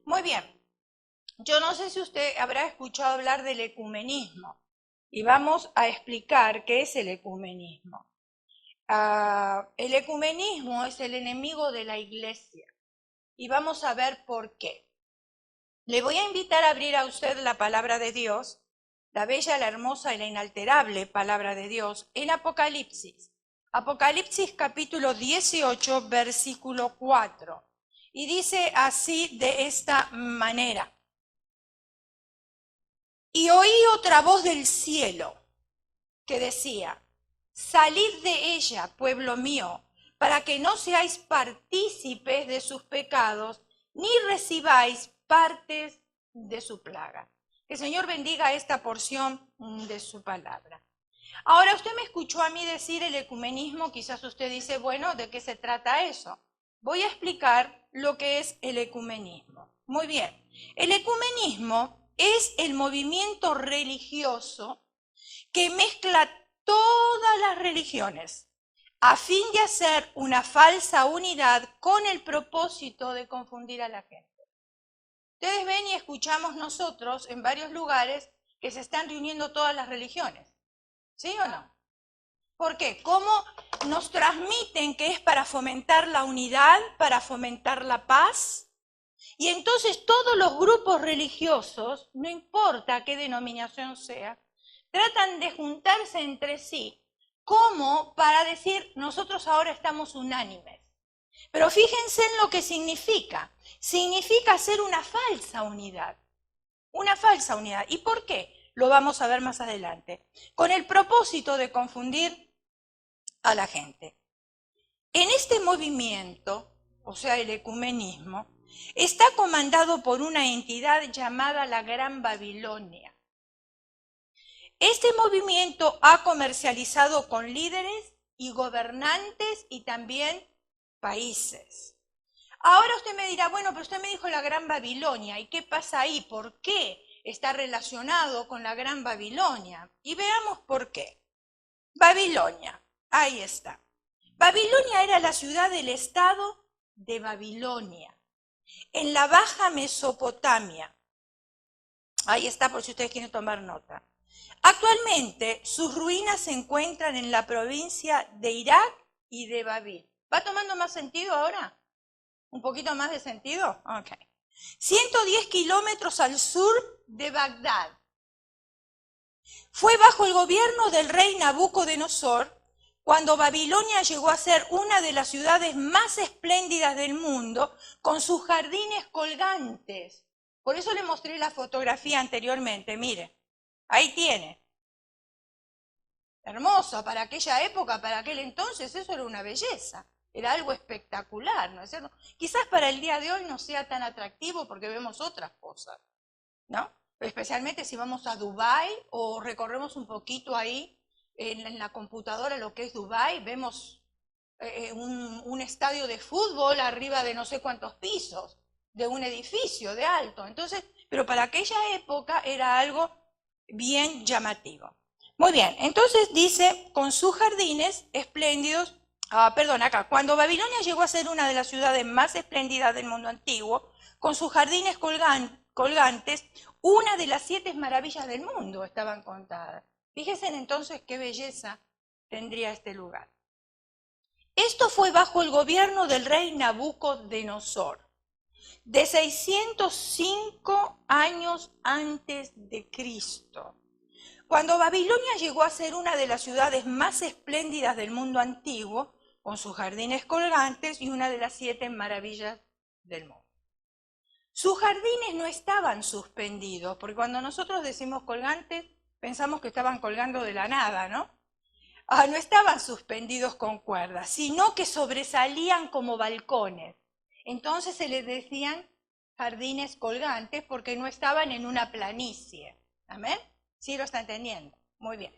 Muy bien. Yo no sé si usted habrá escuchado hablar del ecumenismo y vamos a explicar qué es el ecumenismo. El ecumenismo es el enemigo de la iglesia y vamos a ver por qué. Le voy a invitar a abrir a usted la palabra de Dios, la bella, la hermosa y la inalterable palabra de Dios, en Apocalipsis. Apocalipsis capítulo 18, versículo 4. Y dice así de esta manera. Y oí otra voz del cielo que decía, salid de ella, pueblo mío, para que no seáis partícipes de sus pecados, ni recibáis partes de su plaga. Que el Señor bendiga esta porción de su palabra. Ahora, usted me escuchó a mí decir el ecumenismo, quizás usted dice, bueno, ¿de qué se trata eso? Voy a explicar lo que es el ecumenismo. Muy bien, el ecumenismo es el movimiento religioso que mezcla todas las religiones a fin de hacer una falsa unidad con el propósito de confundir a la gente. Ustedes ven y escuchamos nosotros en varios lugares que se están reuniendo todas las religiones. ¿Sí o no? ¿Por qué? ¿Cómo nos transmiten que es para fomentar la unidad, para fomentar la paz? Y entonces todos los grupos religiosos, no importa qué denominación sea, tratan de juntarse entre sí como para decir, nosotros ahora estamos unánimes. Pero fíjense en lo que significa. Significa hacer una falsa unidad. Una falsa unidad. ¿Y por qué? Lo vamos a ver más adelante. Con el propósito de confundir a la gente. En este movimiento, o sea, el ecumenismo, está comandado por una entidad llamada la Gran Babilonia. Este movimiento ha comercializado con líderes y gobernantes y también países. Ahora usted me dirá, bueno, pero usted me dijo la Gran Babilonia, ¿y qué pasa ahí? ¿Por qué está relacionado con la Gran Babilonia? Y veamos por qué. Babilonia, ahí está. Babilonia era la ciudad del estado de Babilonia, en la Baja Mesopotamia. Ahí está, por si ustedes quieren tomar nota. Actualmente, sus ruinas se encuentran en la provincia de Irak y de Babil. ¿Va tomando más sentido ahora? ¿Un poquito más de sentido? Ok. 110 kilómetros al sur de Bagdad. Fue bajo el gobierno del rey Nabucodonosor cuando Babilonia llegó a ser una de las ciudades más espléndidas del mundo, con sus jardines colgantes. Por eso le mostré la fotografía anteriormente, mire, ahí tiene. Hermosa, para aquella época, para aquel entonces, eso era una belleza. Era algo espectacular, ¿no es cierto? Quizás para el día de hoy no sea tan atractivo porque vemos otras cosas, ¿no? Pero especialmente si vamos a Dubái o recorremos un poquito ahí en la computadora lo que es Dubái, vemos un estadio de fútbol arriba de no sé cuántos pisos, de un edificio de alto. Entonces, pero para aquella época era algo bien llamativo. Muy bien, entonces dice, con sus jardines espléndidos, acá, cuando Babilonia llegó a ser una de las ciudades más espléndidas del mundo antiguo, con sus jardines colgantes, una de las 7 maravillas del mundo estaban contadas. Fíjense entonces qué belleza tendría este lugar. Esto fue bajo el gobierno del rey Nabucodonosor, de 605 años antes de Cristo. Cuando Babilonia llegó a ser una de las ciudades más espléndidas del mundo antiguo, con sus jardines colgantes y una de las 7 maravillas del mundo. Sus jardines no estaban suspendidos, porque cuando nosotros decimos colgantes, pensamos que estaban colgando de la nada, ¿no? No estaban suspendidos con cuerdas, sino que sobresalían como balcones. Entonces se les decían jardines colgantes porque no estaban en una planicie. ¿Amén? ¿Sí lo está entendiendo? Muy bien.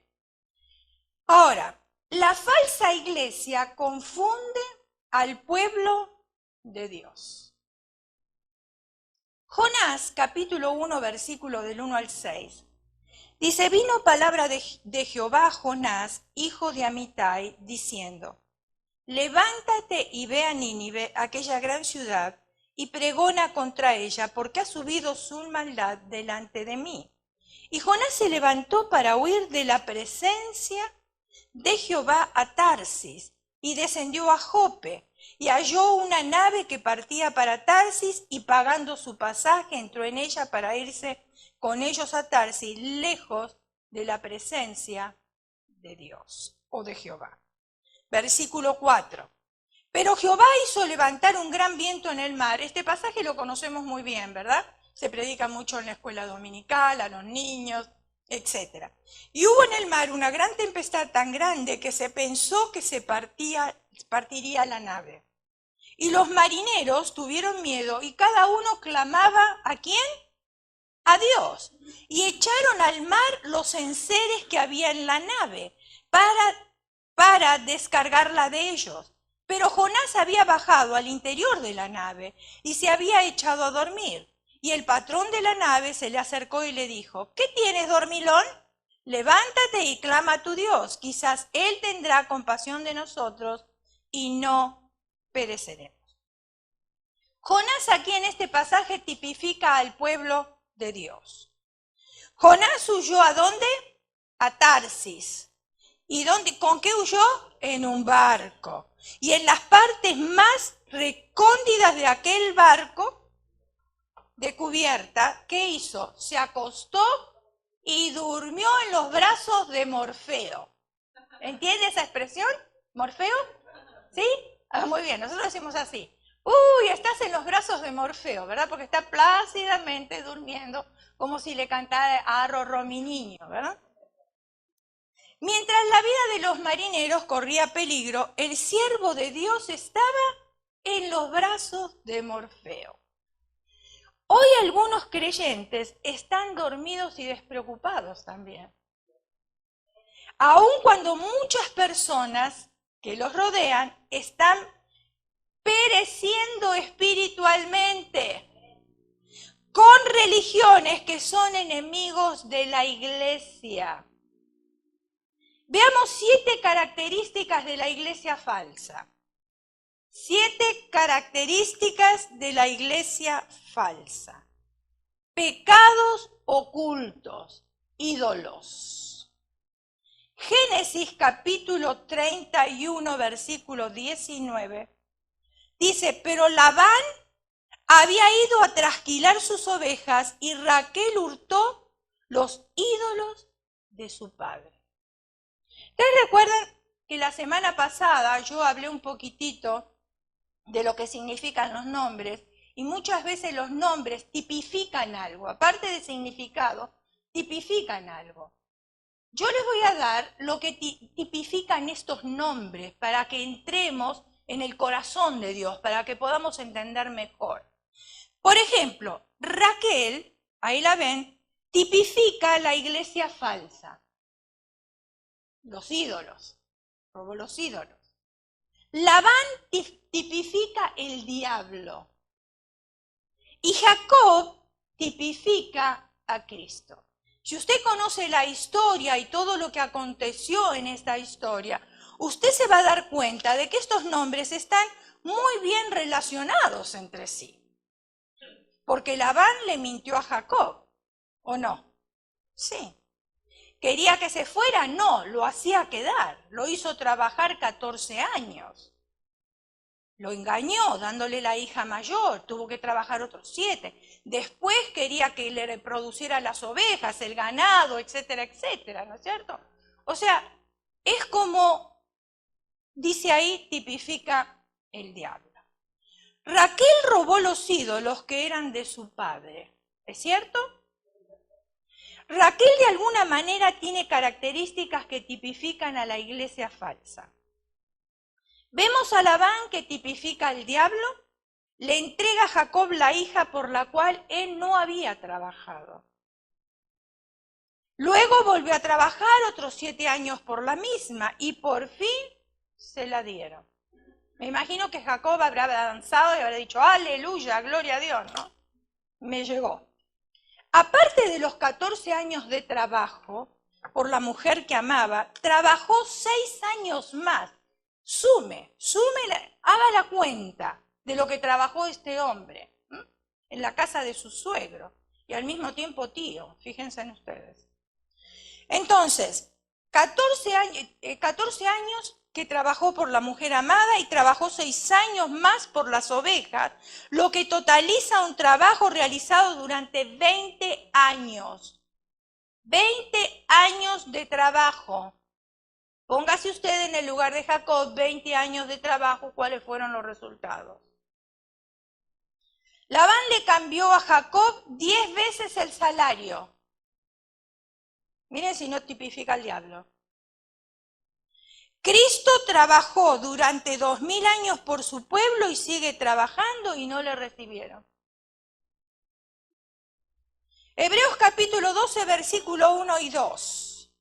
Ahora, la falsa iglesia confunde al pueblo de Dios. Jonás, capítulo 1, versículo del 1 al 6. Dice, vino palabra de Jehová a Jonás, hijo de Amitai, diciendo, levántate y ve a Nínive, aquella gran ciudad, y pregona contra ella, porque ha subido su maldad delante de mí. Y Jonás se levantó para huir de la presencia de Jehová a Tarsis, y descendió a Jope, y halló una nave que partía para Tarsis, y pagando su pasaje entró en ella para irse con ellos a Tarsis, lejos de la presencia de Dios o de Jehová. Versículo 4. Pero Jehová hizo levantar un gran viento en el mar. Este pasaje lo conocemos muy bien, ¿verdad? Se predica mucho en la escuela dominical, a los niños, etc. Y hubo en el mar una gran tempestad tan grande que se pensó que se partiría la nave. Y los marineros tuvieron miedo y cada uno clamaba, ¿a quién? A Dios. Y echaron al mar los enseres que había en la nave para descargarla de ellos. Pero Jonás había bajado al interior de la nave y se había echado a dormir. Y el patrón de la nave se le acercó y le dijo, ¿qué tienes, dormilón? Levántate y clama a tu Dios, quizás Él tendrá compasión de nosotros y no pereceremos. Jonás aquí en este pasaje tipifica al pueblo de Dios. Jonás huyó ¿a dónde? A Tarsis. ¿Y con qué huyó? En un barco. Y en las partes más recóndidas de aquel barco, de cubierta, ¿qué hizo? Se acostó y durmió en los brazos de Morfeo. ¿Entiende esa expresión? ¿Morfeo? ¿Sí? Muy bien, nosotros decimos así. Uy, estás en los brazos de Morfeo, ¿verdad? Porque está plácidamente durmiendo como si le cantara a Rorró mi niño, ¿verdad? Mientras la vida de los marineros corría peligro, el siervo de Dios estaba en los brazos de Morfeo. Hoy algunos creyentes están dormidos y despreocupados también. Aun cuando muchas personas que los rodean están pereciendo espiritualmente con religiones que son enemigos de la iglesia. Veamos 7 características de la iglesia falsa. 7 características de la iglesia falsa. Pecados ocultos, ídolos. Génesis capítulo 31, versículo 19. Dice, pero Labán había ido a trasquilar sus ovejas y Raquel hurtó los ídolos de su padre. ¿Ustedes recuerdan que la semana pasada yo hablé un poquitito de lo que significan los nombres? Y muchas veces los nombres tipifican algo, aparte de significado, tipifican algo. Yo les voy a dar lo que tipifican estos nombres para que entremos en el corazón de Dios, para que podamos entender mejor. Por ejemplo, Raquel, ahí la ven, tipifica la iglesia falsa. Los ídolos, robó los ídolos. Labán tipifica el diablo. Y Jacob tipifica a Cristo. Si usted conoce la historia y todo lo que aconteció en esta historia, usted se va a dar cuenta de que estos nombres están muy bien relacionados entre sí. Porque Labán le mintió a Jacob, ¿o no? Sí. ¿Quería que se fuera? No, lo hacía quedar. Lo hizo trabajar 14 años. Lo engañó dándole la hija mayor, tuvo que trabajar otros 7. Después quería que le reproduciera las ovejas, el ganado, etcétera, etcétera, ¿no es cierto? O sea, es como, dice ahí, tipifica el diablo. Raquel robó los ídolos que eran de su padre, ¿es cierto? Raquel de alguna manera tiene características que tipifican a la iglesia falsa. Vemos a Labán que tipifica al diablo, le entrega a Jacob la hija por la cual él no había trabajado. Luego volvió a trabajar otros 7 años por la misma y por fin se la dieron. Me imagino que Jacob habrá danzado y habrá dicho, aleluya, gloria a Dios, ¿no? Me llegó. Aparte de los 14 años de trabajo por la mujer que amaba, trabajó 6 años más. Haga la cuenta de lo que trabajó este hombre en la casa de su suegro y al mismo tiempo tío, fíjense en ustedes. Entonces, 14 años que trabajó por la mujer amada y trabajó 6 años más por las ovejas, lo que totaliza un trabajo realizado durante 20 años. 20 años de trabajo. Póngase usted en el lugar de Jacob, 20 años de trabajo, ¿cuáles fueron los resultados? Labán le cambió a Jacob 10 veces el salario. Miren si no tipifica al diablo. Cristo trabajó durante 2000 años por su pueblo y sigue trabajando y no le recibieron. Hebreos capítulo 12, versículo 1 y 2.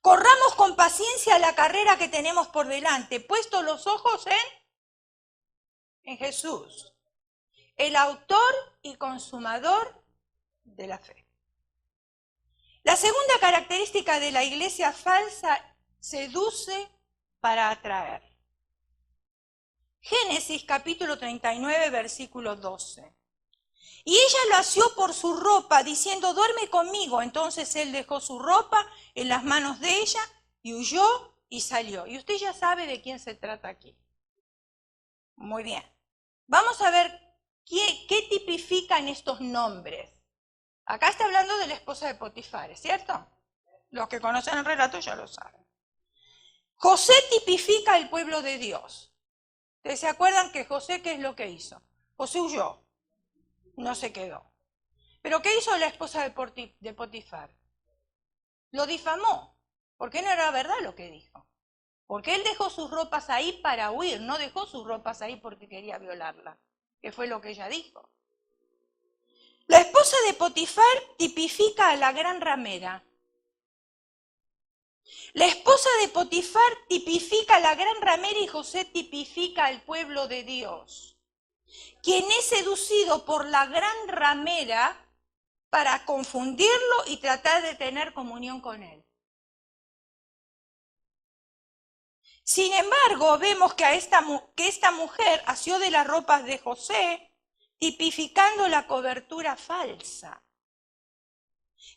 Corramos con paciencia la carrera que tenemos por delante, puestos los ojos en Jesús, el autor y consumador de la fe. La segunda característica de la iglesia falsa: seduce para atraer. Génesis capítulo 39, versículo 12. Y ella lo asió por su ropa, diciendo: duerme conmigo. Entonces él dejó su ropa en las manos de ella y huyó y salió. Y usted ya sabe de quién se trata aquí. Muy bien. Vamos a ver qué tipifican estos nombres. Acá está hablando de la esposa de Potifar, ¿cierto? Los que conocen el relato ya lo saben. José tipifica el pueblo de Dios. ¿Ustedes se acuerdan que José qué es lo que hizo? José huyó, no se quedó. ¿Pero qué hizo la esposa de Potifar? Lo difamó, porque no era verdad lo que dijo. Porque él dejó sus ropas ahí para huir, no dejó sus ropas ahí porque quería violarla, que fue lo que ella dijo. La esposa de Potifar tipifica a la gran ramera. La esposa de Potifar tipifica a la gran ramera y José tipifica al pueblo de Dios, quien es seducido por la gran ramera para confundirlo y tratar de tener comunión con él. Sin embargo, vemos que esta mujer asió de las ropas de José, tipificando la cobertura falsa.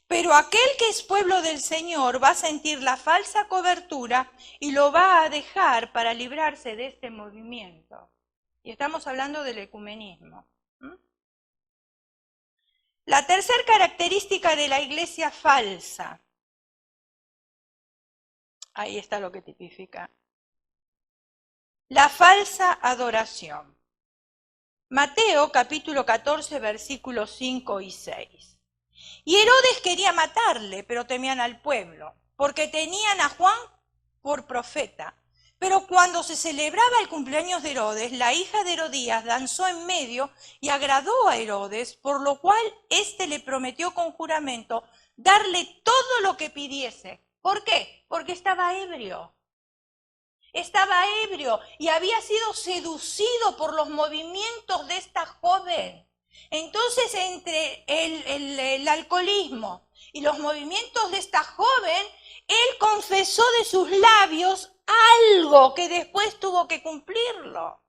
Pero aquel que es pueblo del Señor va a sentir la falsa cobertura y lo va a dejar para librarse de este movimiento. Y estamos hablando del ecumenismo. La tercera característica de la iglesia falsa. Ahí está lo que tipifica. La falsa adoración. Mateo capítulo 14, versículos 5 y 6. Y Herodes quería matarle, pero temían al pueblo, porque tenían a Juan por profeta. Pero cuando se celebraba el cumpleaños de Herodes, la hija de Herodías danzó en medio y agradó a Herodes, por lo cual éste le prometió con juramento darle todo lo que pidiese. ¿Por qué? Porque estaba ebrio. Estaba ebrio y había sido seducido por los movimientos de esta joven. Entonces, entre el alcoholismo y los movimientos de esta joven, él confesó de sus labios algo que después tuvo que cumplirlo.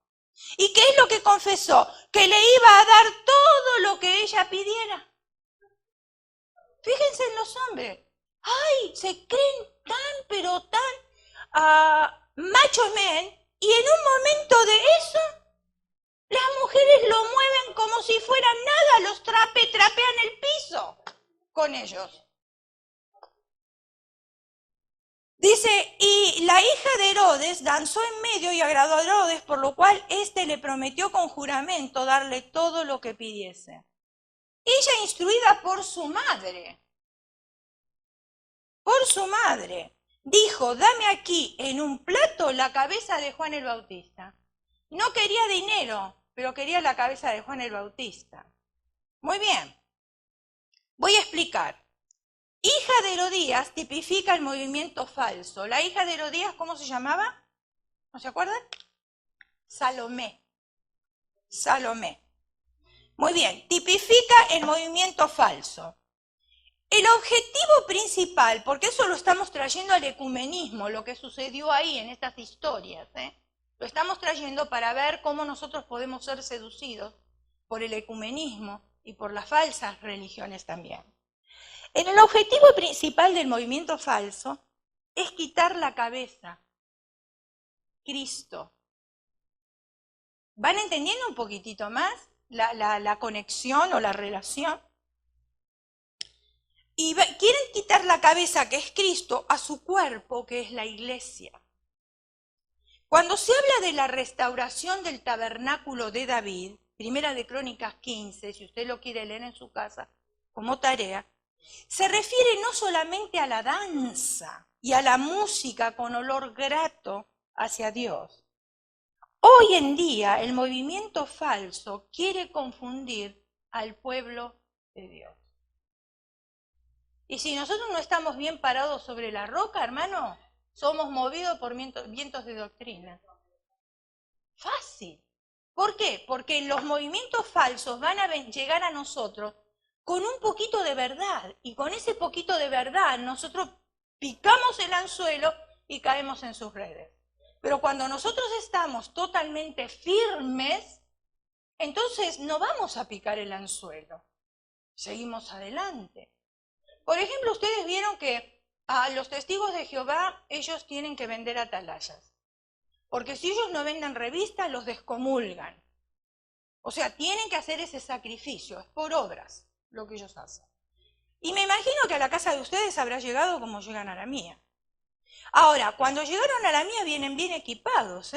¿Y qué es lo que confesó? Que le iba a dar todo lo que ella pidiera. Fíjense en los hombres. ¡Ay! Se creen tan, pero tan machos men, y en un momento de eso, las mujeres lo mueven como si fueran nada, los trapean el piso con ellos. Dice, y la hija de Herodes danzó en medio y agradó a Herodes, por lo cual éste le prometió con juramento darle todo lo que pidiese. Ella, instruida por su madre, dijo: dame aquí en un plato la cabeza de Juan el Bautista. No quería dinero, pero quería la cabeza de Juan el Bautista. Muy bien, voy a explicar. Hija de Herodías tipifica el movimiento falso. La hija de Herodías, ¿cómo se llamaba? ¿No se acuerdan? Salomé. Muy bien, tipifica el movimiento falso. El objetivo principal, porque eso lo estamos trayendo al ecumenismo, lo que sucedió ahí en estas historias, Lo estamos trayendo para ver cómo nosotros podemos ser seducidos por el ecumenismo y por las falsas religiones también. El objetivo principal del movimiento falso es quitar la cabeza, Cristo. ¿Van entendiendo un poquitito más la conexión o la relación? Y quieren quitar la cabeza, que es Cristo, a su cuerpo, que es la iglesia. Cuando se habla de la restauración del tabernáculo de David, Primera de Crónicas 15, si usted lo quiere leer en su casa como tarea, se refiere no solamente a la danza y a la música con olor grato hacia Dios. Hoy en día el movimiento falso quiere confundir al pueblo de Dios. Y si nosotros no estamos bien parados sobre la roca, hermano, somos movidos por vientos de doctrina. Fácil. ¿Por qué? Porque los movimientos falsos van a llegar a nosotros con un poquito de verdad. Y con ese poquito de verdad nosotros picamos el anzuelo y caemos en sus redes. Pero cuando nosotros estamos totalmente firmes, entonces no vamos a picar el anzuelo. Seguimos adelante. Por ejemplo, ustedes vieron que a los testigos de Jehová ellos tienen que vender atalayas. Porque si ellos no venden revistas, los descomulgan. O sea, tienen que hacer ese sacrificio, es por obras lo que ellos hacen. Y me imagino que a la casa de ustedes habrá llegado como llegan a la mía. Ahora, cuando llegaron a la mía vienen bien equipados,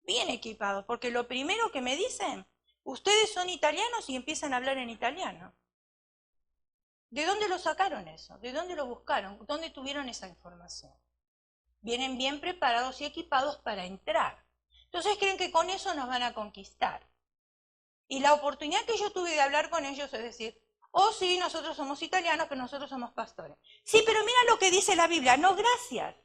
bien equipados, porque lo primero que me dicen, ustedes son italianos y empiezan a hablar en italiano. ¿De dónde lo sacaron eso? ¿De dónde lo buscaron? ¿Dónde tuvieron esa información? Vienen bien preparados y equipados para entrar. Entonces creen que con eso nos van a conquistar. Y la oportunidad que yo tuve de hablar con ellos es decir, oh sí, nosotros somos italianos, pero nosotros somos pastores. Sí, pero mira lo que dice la Biblia, no gracias.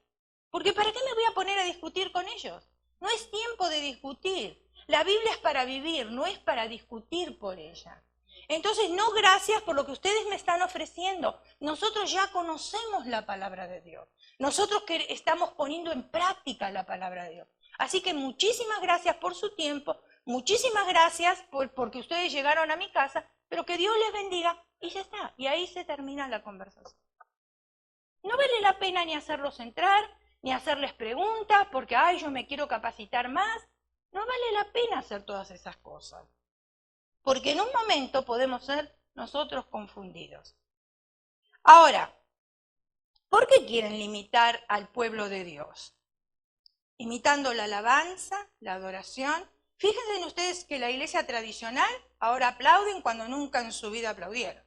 Porque ¿para qué me voy a poner a discutir con ellos? No es tiempo de discutir. La Biblia es para vivir, no es para discutir por ella. Entonces, no gracias por lo que ustedes me están ofreciendo. Nosotros ya conocemos la palabra de Dios. Nosotros estamos poniendo en práctica la palabra de Dios. Así que muchísimas gracias por su tiempo, muchísimas gracias porque ustedes llegaron a mi casa, pero que Dios les bendiga y ya está. Y ahí se termina la conversación. No vale la pena ni hacerlos entrar, ni hacerles preguntas, porque, ay, yo me quiero capacitar más. No vale la pena hacer todas esas cosas. Porque en un momento podemos ser nosotros confundidos. Ahora, ¿por qué quieren limitar al pueblo de Dios? Imitando la alabanza, la adoración. Fíjense en ustedes que la iglesia tradicional ahora aplauden cuando nunca en su vida aplaudieron.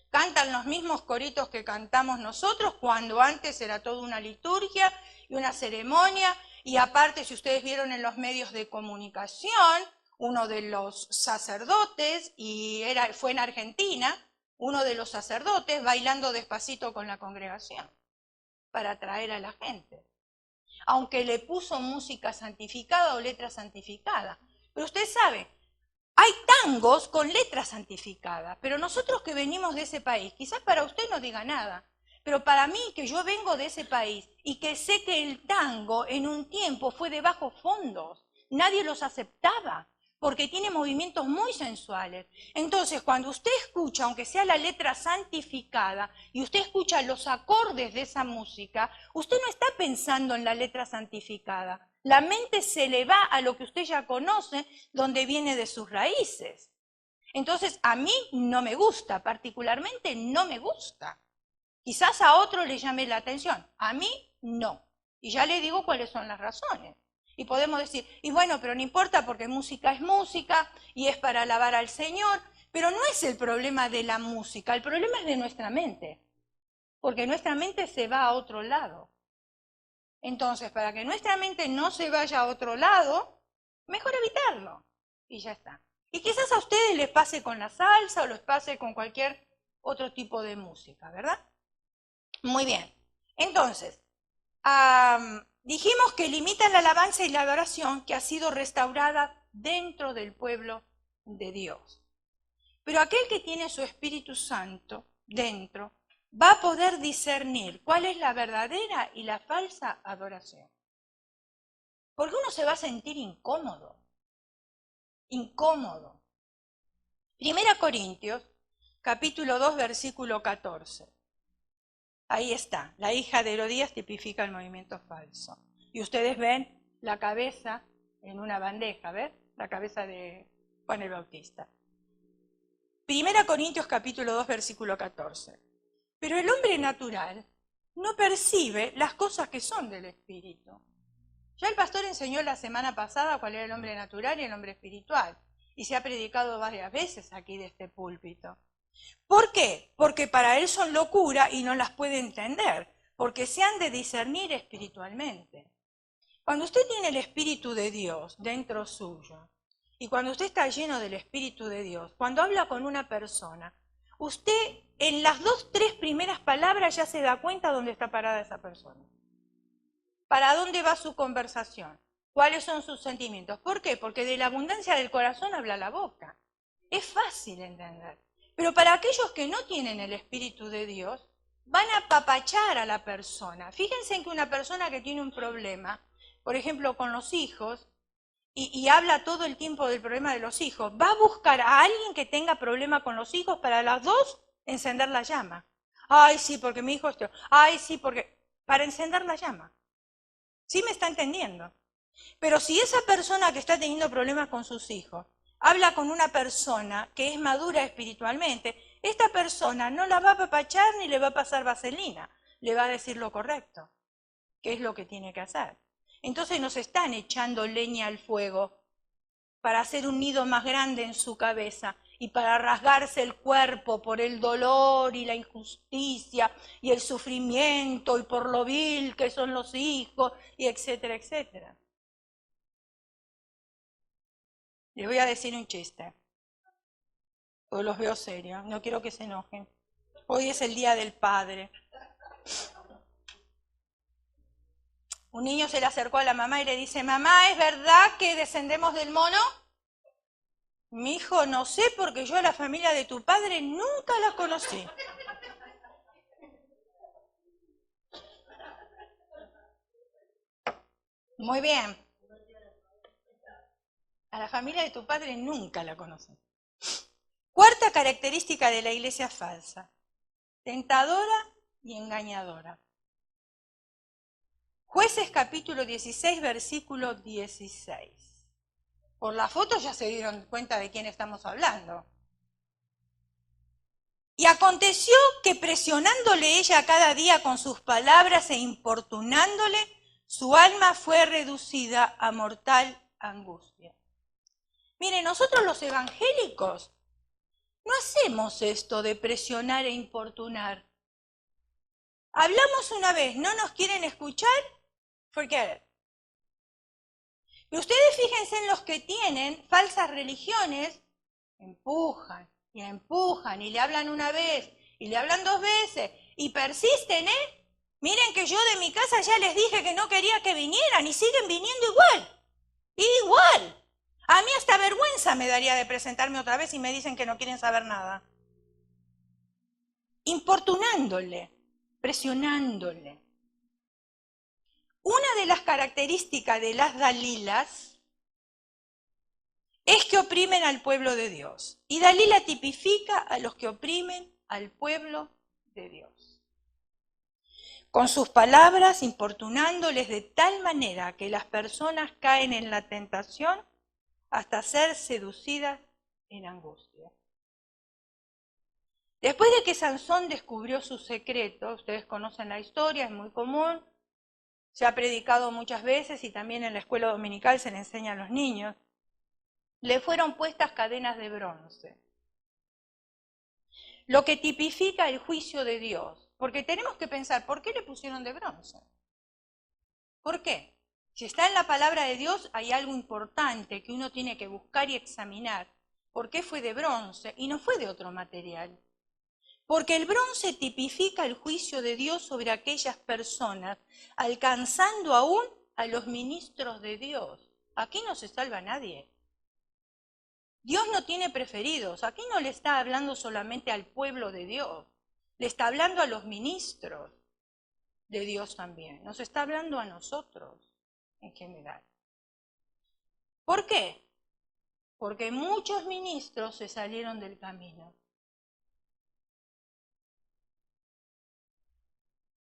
Cantan los mismos coritos que cantamos nosotros cuando antes era toda una liturgia y una ceremonia. Y aparte, si ustedes vieron en los medios de comunicación, uno de los sacerdotes, y fue en Argentina, uno de los sacerdotes bailando despacito con la congregación para atraer a la gente. Aunque le puso música santificada o letra santificada. Pero usted sabe, hay tangos con letra santificada, pero nosotros que venimos de ese país, quizás para usted no diga nada, pero para mí que yo vengo de ese país y que sé que el tango en un tiempo fue de bajos fondos, nadie los aceptaba, porque tiene movimientos muy sensuales. Entonces, cuando usted escucha, aunque sea la letra santificada, y usted escucha los acordes de esa música, usted no está pensando en la letra santificada. La mente se le va a lo que usted ya conoce, donde viene de sus raíces. Entonces, a mí no me gusta, particularmente no me gusta. Quizás a otro le llame la atención, a mí no. Y ya le digo cuáles son las razones. Y podemos decir, y bueno, pero no importa porque música es música y es para alabar al Señor, pero no es el problema de la música, el problema es de nuestra mente, porque nuestra mente se va a otro lado. Entonces, para que nuestra mente no se vaya a otro lado, mejor evitarlo y ya está. Y quizás a ustedes les pase con la salsa o les pase con cualquier otro tipo de música, ¿verdad? Muy bien. Entonces, dijimos que limitan la alabanza y la adoración que ha sido restaurada dentro del pueblo de Dios. Pero aquel que tiene su Espíritu Santo dentro va a poder discernir cuál es la verdadera y la falsa adoración. Porque uno se va a sentir incómodo. Incómodo. 1 Corintios, capítulo 2, versículo 14. Ahí está, la hija de Herodías tipifica el movimiento falso. Y ustedes ven la cabeza en una bandeja, ¿ves? La cabeza de Juan el Bautista. 1 Corintios capítulo 2, versículo 14. Pero el hombre natural no percibe las cosas que son del espíritu. Ya el pastor enseñó la semana pasada cuál era el hombre natural y el hombre espiritual. Y se ha predicado varias veces aquí de este púlpito. ¿Por qué? Porque para él son locura y no las puede entender, porque se han de discernir espiritualmente. Cuando usted tiene el Espíritu de Dios dentro suyo, y cuando usted está lleno del Espíritu de Dios, cuando habla con una persona, usted en las 2, 3 primeras palabras ya se da cuenta dónde está parada esa persona. ¿Para dónde va su conversación? ¿Cuáles son sus sentimientos? ¿Por qué? Porque de la abundancia del corazón habla la boca. Es fácil entender. Pero para aquellos que no tienen el Espíritu de Dios, van a apapachar a la persona. Fíjense en que una persona que tiene un problema, por ejemplo con los hijos, y habla todo el tiempo del problema de los hijos, va a buscar a alguien que tenga problema con los hijos para las dos encender la llama. Ay, sí, porque mi hijo esto. Ay, sí, porque... para encender la llama. ¿Sí me está entendiendo? Pero si esa persona que está teniendo problemas con sus hijos habla con una persona que es madura espiritualmente, esta persona no la va a apapachar ni le va a pasar vaselina, le va a decir lo correcto, que es lo que tiene que hacer. Entonces nos están echando leña al fuego para hacer un nido más grande en su cabeza y para rasgarse el cuerpo por el dolor y la injusticia y el sufrimiento y por lo vil que son los hijos y etcétera, etcétera. Les voy a decir un chiste, porque los veo serios, no quiero que se enojen. Hoy es el Día del Padre. Un niño se le acercó a la mamá y le dice, mamá, ¿es verdad que descendemos del mono? Mi hijo, no sé, porque yo a la familia de tu padre nunca la conocí. Muy bien. A la familia de tu padre nunca la conocí. Cuarta característica de la iglesia falsa, tentadora y engañadora. Jueces capítulo 16, versículo 16. Por la foto ya se dieron cuenta de quién estamos hablando. Y aconteció que presionándole ella cada día con sus palabras e importunándole, su alma fue reducida a mortal angustia. Mire, nosotros los evangélicos no hacemos esto de presionar e importunar. Hablamos una vez, no nos quieren escuchar, forget it. Y ustedes fíjense en los que tienen falsas religiones, empujan y le hablan una vez y le hablan 2 veces y persisten, ¿eh? Miren que yo de mi casa ya les dije que no quería que vinieran y siguen viniendo igual. Igual. A mí hasta vergüenza me daría de presentarme otra vez y me dicen que no quieren saber nada. Importunándole, presionándole. Una de las características de las Dalilas es que oprimen al pueblo de Dios. Y Dalila tipifica a los que oprimen al pueblo de Dios. Con sus palabras importunándoles de tal manera que las personas caen en la tentación hasta ser seducidas en angustia. Después de que Sansón descubrió su secreto, ustedes conocen la historia, es muy común, se ha predicado muchas veces y también en la escuela dominical se le enseña a los niños, le fueron puestas cadenas de bronce, lo que tipifica el juicio de Dios, porque tenemos que pensar, ¿por qué le pusieron de bronce? ¿Por qué? Si está en la palabra de Dios hay algo importante que uno tiene que buscar y examinar. ¿Por qué fue de bronce y no fue de otro material? Porque el bronce tipifica el juicio de Dios sobre aquellas personas, alcanzando aún a los ministros de Dios. Aquí no se salva nadie. Dios no tiene preferidos. Aquí no le está hablando solamente al pueblo de Dios. Le está hablando a los ministros de Dios también. Nos está hablando a nosotros en general. ¿Por qué? Porque muchos ministros se salieron del camino.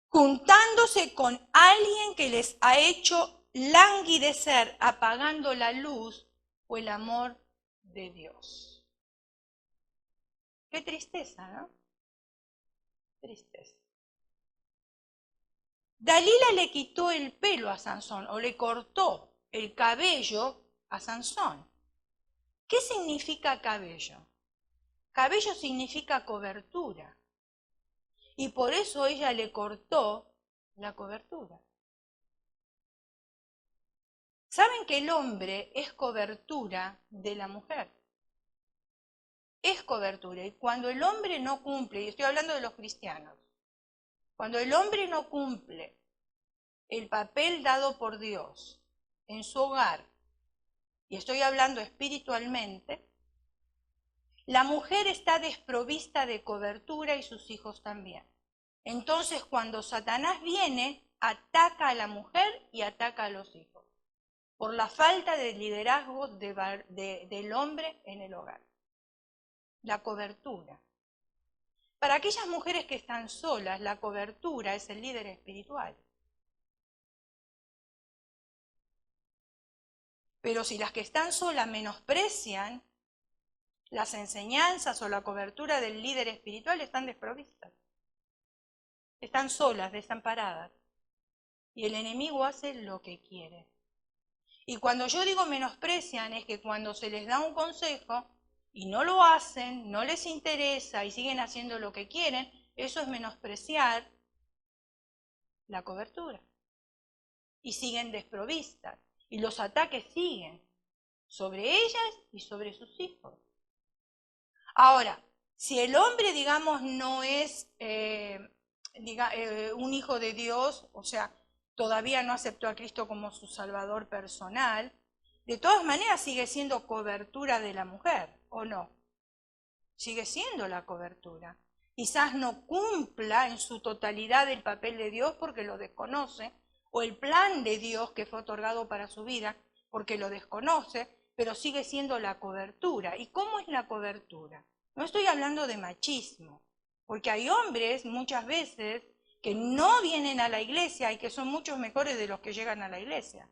Juntándose con alguien que les ha hecho languidecer, apagando la luz o el amor de Dios. Qué tristeza, ¿no? Tristeza. Dalila le quitó el pelo a Sansón o le cortó el cabello a Sansón. ¿Qué significa cabello? Cabello significa cobertura. Y por eso ella le cortó la cobertura. ¿Saben que el hombre es cobertura de la mujer? Es cobertura. Y cuando el hombre no cumple, y estoy hablando de los cristianos, cuando el hombre no cumple el papel dado por Dios en su hogar, y estoy hablando espiritualmente, la mujer está desprovista de cobertura y sus hijos también. Entonces, cuando Satanás viene, ataca a la mujer y ataca a los hijos, por la falta de liderazgo del hombre en el hogar. La cobertura. Para aquellas mujeres que están solas, la cobertura es el líder espiritual. Pero si las que están solas menosprecian las enseñanzas o la cobertura del líder espiritual, están desprovistas. Están solas, desamparadas. Y el enemigo hace lo que quiere. Y cuando yo digo menosprecian, es que cuando se les da un consejo y no lo hacen, no les interesa y siguen haciendo lo que quieren, eso es menospreciar la cobertura. Y siguen desprovistas. Y los ataques siguen sobre ellas y sobre sus hijos. Ahora, si el hombre, digamos, no es un hijo de Dios, o sea, todavía no aceptó a Cristo como su Salvador personal, de todas maneras sigue siendo cobertura de la mujer, ¿o no? Sigue siendo la cobertura. Quizás no cumpla en su totalidad el papel de Dios porque lo desconoce, o el plan de Dios que fue otorgado para su vida porque lo desconoce, pero sigue siendo la cobertura. ¿Y cómo es la cobertura? No estoy hablando de machismo, porque hay hombres muchas veces que no vienen a la iglesia y que son muchos mejores de los que llegan a la iglesia.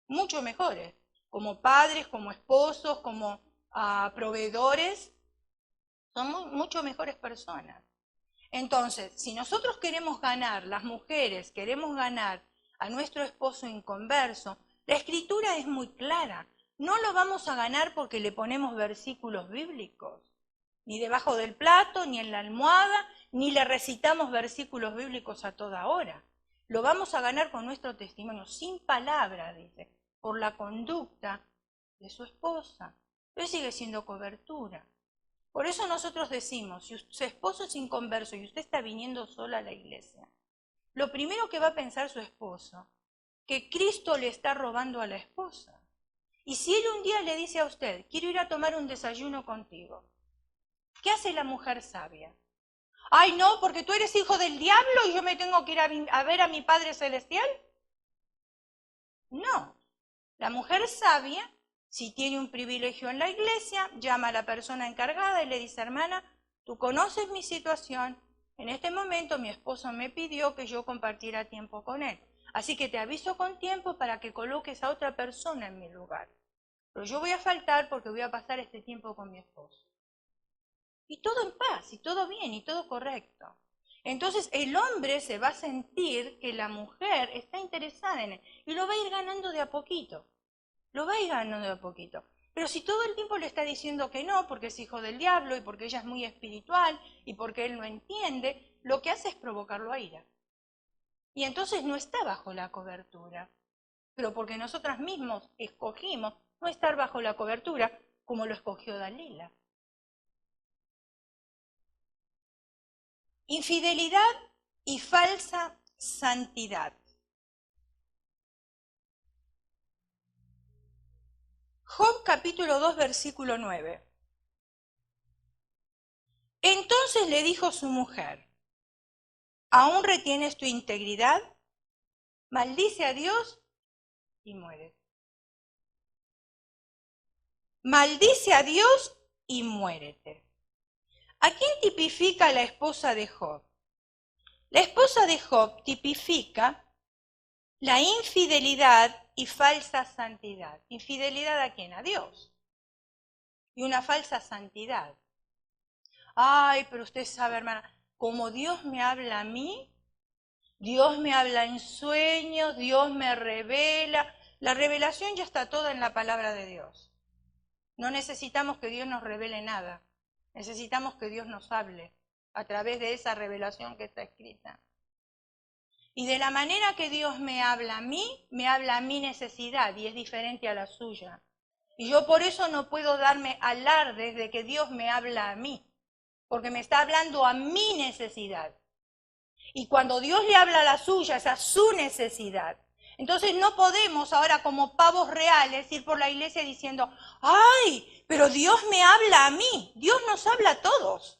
Mucho mejores, como padres, como esposos, como proveedores, son mucho mejores personas. Entonces, si nosotros queremos ganar, las mujeres queremos ganar a nuestro esposo inconverso, la escritura es muy clara. No lo vamos a ganar porque le ponemos versículos bíblicos, ni debajo del plato, ni en la almohada, ni le recitamos versículos bíblicos a toda hora. Lo vamos a ganar con nuestro testimonio, sin palabra, dice, por la conducta de su esposa. Pero sigue siendo cobertura. Por eso nosotros decimos, si su esposo es inconverso y usted está viniendo sola a la iglesia, lo primero que va a pensar su esposo, que Cristo le está robando a la esposa. Y si él un día le dice a usted, quiero ir a tomar un desayuno contigo, ¿qué hace la mujer sabia? Ay, no, porque tú eres hijo del diablo y yo me tengo que ir a ver a mi Padre Celestial. No, la mujer sabia, si tiene un privilegio en la iglesia, llama a la persona encargada y le dice, hermana, tú conoces mi situación, en este momento mi esposo me pidió que yo compartiera tiempo con él, así que te aviso con tiempo para que coloques a otra persona en mi lugar. Pero yo voy a faltar porque voy a pasar este tiempo con mi esposo. Y todo en paz, y todo bien, y todo correcto. Entonces el hombre se va a sentir que la mujer está interesada en él y lo va a ir ganando de a poquito. Lo va a ir ganando de a poquito. Pero si todo el tiempo le está diciendo que no, porque es hijo del diablo y porque ella es muy espiritual y porque él no entiende, lo que hace es provocarlo a ira. Y entonces no está bajo la cobertura. Pero porque nosotras mismos escogimos no estar bajo la cobertura como lo escogió Dalila. Infidelidad y falsa santidad. Job capítulo 2 versículo 9. Entonces le dijo su mujer, ¿aún retienes tu integridad? Maldice a Dios y muere. maldice a Dios y muérete. ¿A quién tipifica la esposa de Job? La esposa de Job tipifica la infidelidad y falsa santidad. ¿Infidelidad a quién? A Dios. Y una falsa santidad. Ay, pero usted sabe, hermana, como Dios me habla a mí, Dios me habla en sueños, Dios me revela. La revelación ya está toda en la palabra de Dios. No necesitamos que Dios nos revele nada. Necesitamos que Dios nos hable a través de esa revelación que está escrita. Y de la manera que Dios me habla a mí, me habla a mi necesidad y es diferente a la suya. Y yo por eso no puedo darme alardes de que Dios me habla a mí, porque me está hablando a mi necesidad. Y cuando Dios le habla a la suya, es a su necesidad. Entonces no podemos ahora como pavos reales ir por la iglesia diciendo, ¡ay, pero Dios me habla a mí! Dios nos habla a todos.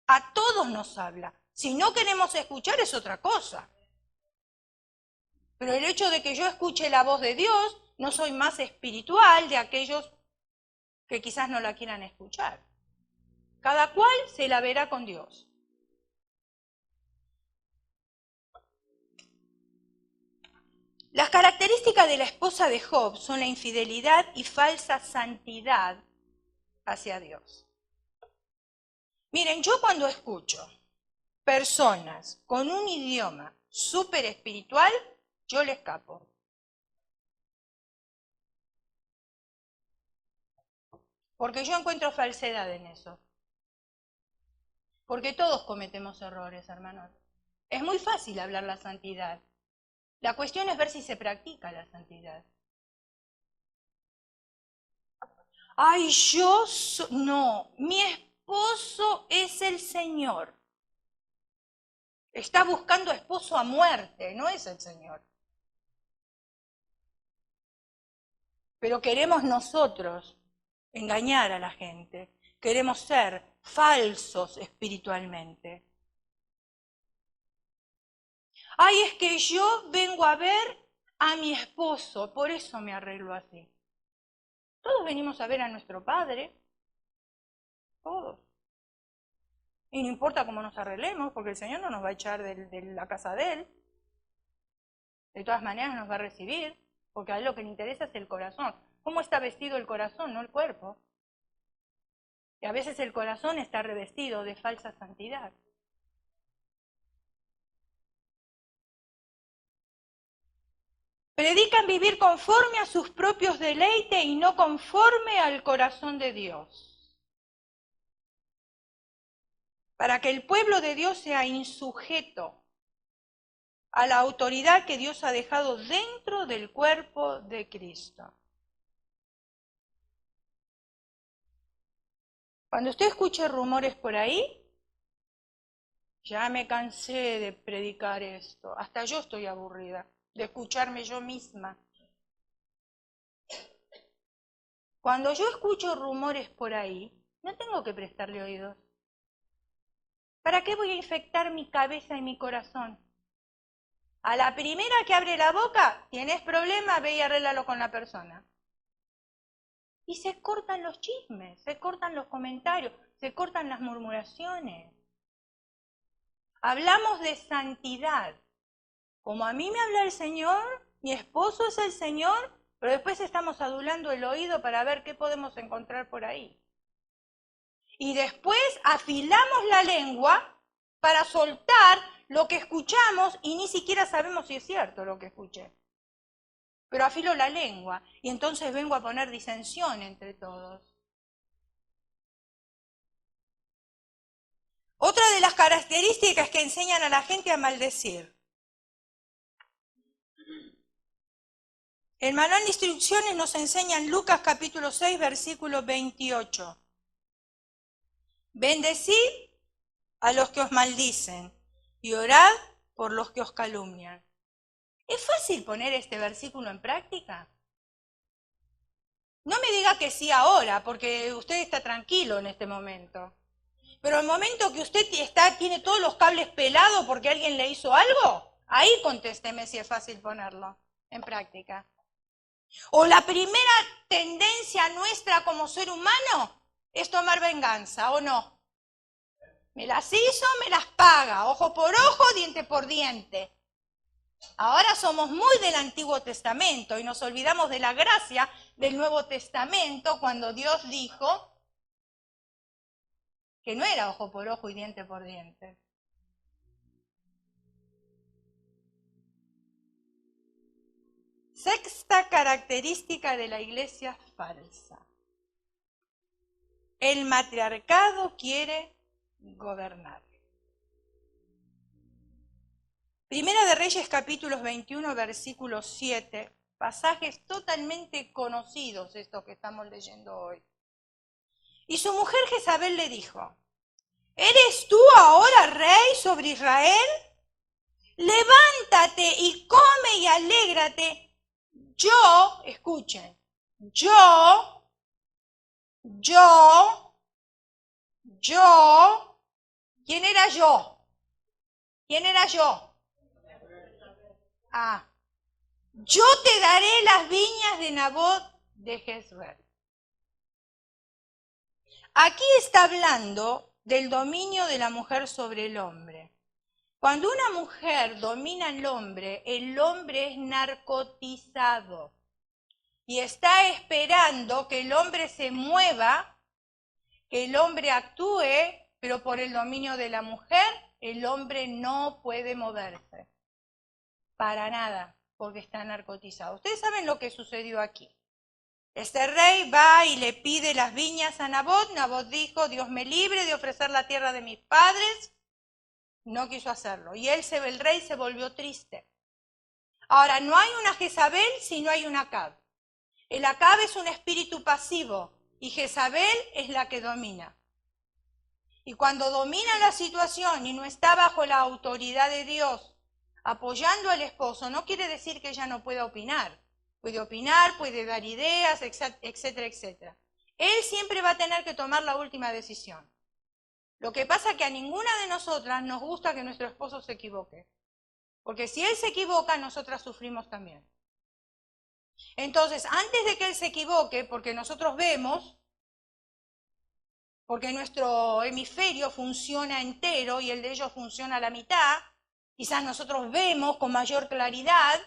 A todos nos habla. Si no queremos escuchar es otra cosa. Pero el hecho de que yo escuche la voz de Dios, no soy más espiritual de aquellos que quizás no la quieran escuchar. Cada cual se la verá con Dios. Las características de la esposa de Job son la infidelidad y falsa santidad hacia Dios. Miren, yo cuando escucho personas con un idioma súper espiritual, yo le escapo. Porque yo encuentro falsedad en eso. Porque todos cometemos errores, hermanos. Es muy fácil hablar la santidad. La cuestión es ver si se practica la santidad. Ay, no, mi esposo es el Señor. Está buscando esposo a muerte, no es el Señor. Pero queremos nosotros engañar a la gente. Queremos ser falsos espiritualmente. Ay, es que yo vengo a ver a mi esposo, por eso me arreglo así. Todos venimos a ver a nuestro Padre, todos. Y no importa cómo nos arreglemos, porque el Señor no nos va a echar de la casa de Él. De todas maneras nos va a recibir, porque a Él lo que le interesa es el corazón. ¿Cómo está vestido el corazón, no el cuerpo? Y a veces el corazón está revestido de falsa santidad. Predican vivir conforme a sus propios deleites y no conforme al corazón de Dios. Para que el pueblo de Dios sea insujeto a la autoridad que Dios ha dejado dentro del cuerpo de Cristo. Cuando usted escuche rumores por ahí, ya me cansé de predicar esto, hasta yo estoy aburrida de escucharme yo misma. Cuando yo escucho rumores por ahí, no tengo que prestarle oídos. ¿Para qué voy a infectar mi cabeza y mi corazón? A la primera que abre la boca, tienes problema, ve y arréglalo con la persona. Y se cortan los chismes, se cortan los comentarios, se cortan las murmuraciones. Hablamos de santidad. Como a mí me habla el Señor, mi esposo es el Señor, pero después estamos adulando el oído para ver qué podemos encontrar por ahí. Y después afilamos la lengua para soltar lo que escuchamos y ni siquiera sabemos si es cierto lo que escuché. Pero afilo la lengua y entonces vengo a poner disensión entre todos. Otra de las características que enseñan a la gente a maldecir. El manual de instrucciones nos enseña en Lucas capítulo 6, versículo 28. Bendecid a los que os maldicen y orad por los que os calumnian. ¿Es fácil poner este versículo en práctica? No me diga que sí ahora, porque usted está tranquilo en este momento. Pero el momento que usted tiene todos los cables pelados porque alguien le hizo algo, ahí contésteme si es fácil ponerlo en práctica. O la primera tendencia nuestra como ser humano es tomar venganza, ¿o no? Me las hizo, me las paga, ojo por ojo, diente por diente. Ahora somos muy del Antiguo Testamento y nos olvidamos de la gracia del Nuevo Testamento cuando Dios dijo que no era ojo por ojo y diente por diente. Sexta característica de la iglesia falsa. El matriarcado quiere gobernar. Primera de Reyes capítulos 21, versículo 7, pasajes totalmente conocidos estos que estamos leyendo hoy. Y su mujer Jezabel le dijo, ¿eres tú ahora rey sobre Israel? Levántate y come y alégrate. Yo, escuchen, yo, ¿quién era yo? ¿Quién era yo? Yo te daré las viñas de Nabot de Jezreel. Aquí está hablando del dominio de la mujer sobre el hombre. Cuando una mujer domina al hombre es narcotizado y está esperando que el hombre se mueva, que el hombre actúe, pero por el dominio de la mujer, el hombre no puede moverse. Para nada, porque está narcotizado. Ustedes saben lo que sucedió aquí. Este rey va y le pide las viñas a Nabot. Nabot dijo, Dios me libre de ofrecer la tierra de mis padres. No quiso hacerlo. Y el rey se volvió triste. Ahora, no hay una Jezabel si no hay un Acab. El Acab es un espíritu pasivo y Jezabel es la que domina. Y cuando domina la situación y no está bajo la autoridad de Dios, apoyando al esposo, no quiere decir que ella no pueda opinar. Puede opinar, puede dar ideas, etcétera, etcétera. Él siempre va a tener que tomar la última decisión. Lo que pasa es que a ninguna de nosotras nos gusta que nuestro esposo se equivoque. Porque si él se equivoca, nosotras sufrimos también. Entonces, antes de que él se equivoque, porque nosotros vemos, porque nuestro hemisferio funciona entero y el de ellos funciona a la mitad, quizás nosotros vemos con mayor claridad.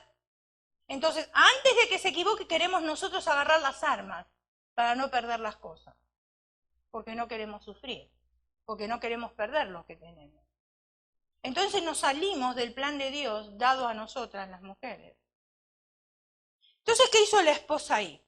Entonces, antes de que se equivoque, queremos nosotros agarrar las armas para no perder las cosas. Porque no queremos sufrir, porque no queremos perder lo que tenemos. Entonces nos salimos del plan de Dios dado a nosotras, las mujeres. Entonces, ¿qué hizo la esposa ahí?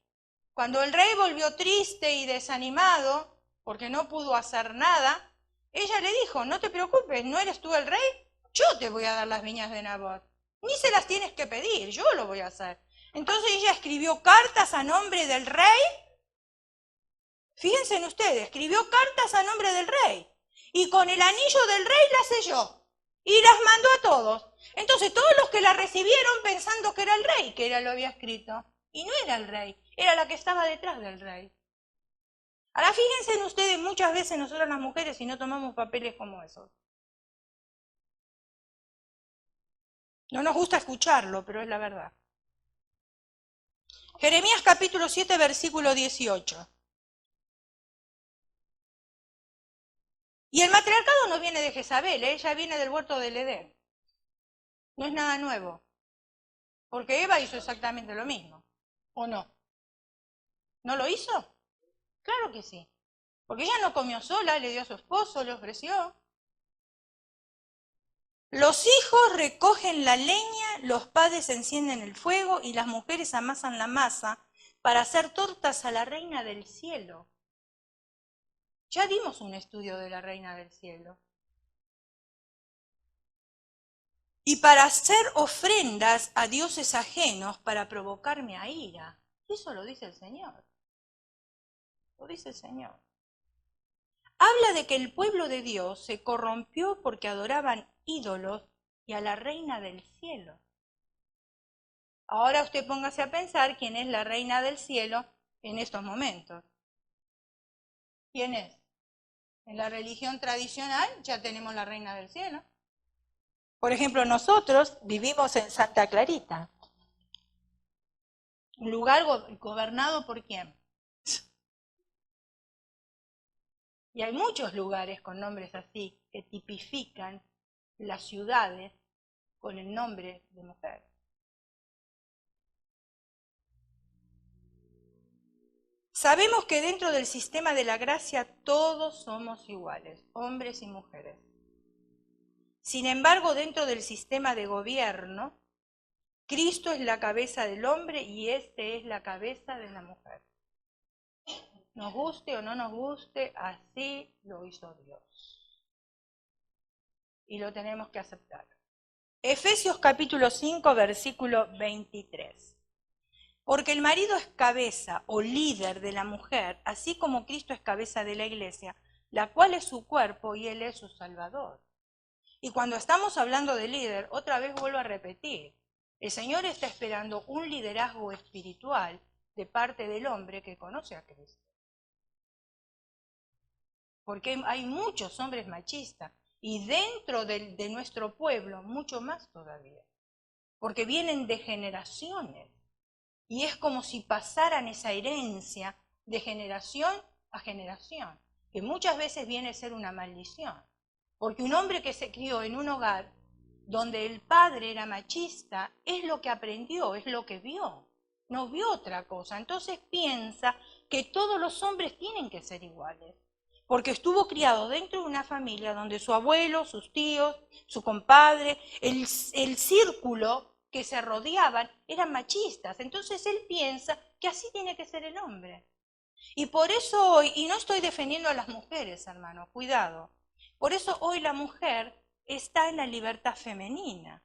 Cuando el rey volvió triste y desanimado, porque no pudo hacer nada, ella le dijo, no te preocupes, ¿no eres tú el rey? Yo te voy a dar las viñas de Nabot. Ni se las tienes que pedir, yo lo voy a hacer. Entonces ella escribió cartas a nombre del rey. Fíjense en ustedes, escribió cartas a nombre del rey. Y con el anillo del rey las selló. Y las mandó a todos. Entonces todos los que la recibieron pensando que era el rey, que ella lo había escrito. Y no era el rey, era la que estaba detrás del rey. Ahora fíjense en ustedes, muchas veces nosotras las mujeres si no tomamos papeles como esos. No nos gusta escucharlo, pero es la verdad. Jeremías capítulo 7, versículo 18. Y el matriarcado no viene de Jezabel, ella viene del huerto del Edén. No es nada nuevo. Porque Eva hizo exactamente lo mismo. ¿O no? ¿No lo hizo? Claro que sí. Porque ella no comió sola, le dio a su esposo, le ofreció. Los hijos recogen la leña, los padres encienden el fuego y las mujeres amasan la masa para hacer tortas a la reina del cielo. Ya dimos un estudio de la reina del cielo. Y para hacer ofrendas a dioses ajenos para provocarme a ira. Eso lo dice el Señor. Lo dice el Señor. Habla de que el pueblo de Dios se corrompió porque adoraban ídolos y a la reina del cielo. Ahora usted póngase a pensar quién es la reina del cielo en estos momentos. ¿Quién es? En la religión tradicional ya tenemos la reina del cielo. Por ejemplo, nosotros vivimos en Santa Clarita. Un lugar gobernado por quién. Y hay muchos lugares con nombres así que tipifican las ciudades con el nombre de mujer. Sabemos que dentro del sistema de la gracia todos somos iguales, hombres y mujeres. Sin embargo, dentro del sistema de gobierno, Cristo es la cabeza del hombre y éste es la cabeza de la mujer. Nos guste o no nos guste, así lo hizo Dios. Y lo tenemos que aceptar. Efesios capítulo 5, versículo 23. Porque el marido es cabeza o líder de la mujer, así como Cristo es cabeza de la iglesia, la cual es su cuerpo y él es su salvador. Y cuando estamos hablando de líder, otra vez vuelvo a repetir, el Señor está esperando un liderazgo espiritual de parte del hombre que conoce a Cristo. Porque hay muchos hombres machistas y dentro de nuestro pueblo mucho más todavía. Porque vienen de generaciones y es como si pasaran esa herencia de generación a generación, que muchas veces viene a ser una maldición. Porque un hombre que se crió en un hogar donde el padre era machista es lo que aprendió, es lo que vio, no vio otra cosa. Entonces piensa que todos los hombres tienen que ser iguales. Porque estuvo criado dentro de una familia donde su abuelo, sus tíos, su compadre, el círculo que se rodeaban eran machistas. Entonces él piensa que así tiene que ser el hombre. Y por eso hoy, y no estoy defendiendo a las mujeres, hermano, cuidado. Por eso hoy la mujer está en la libertad femenina.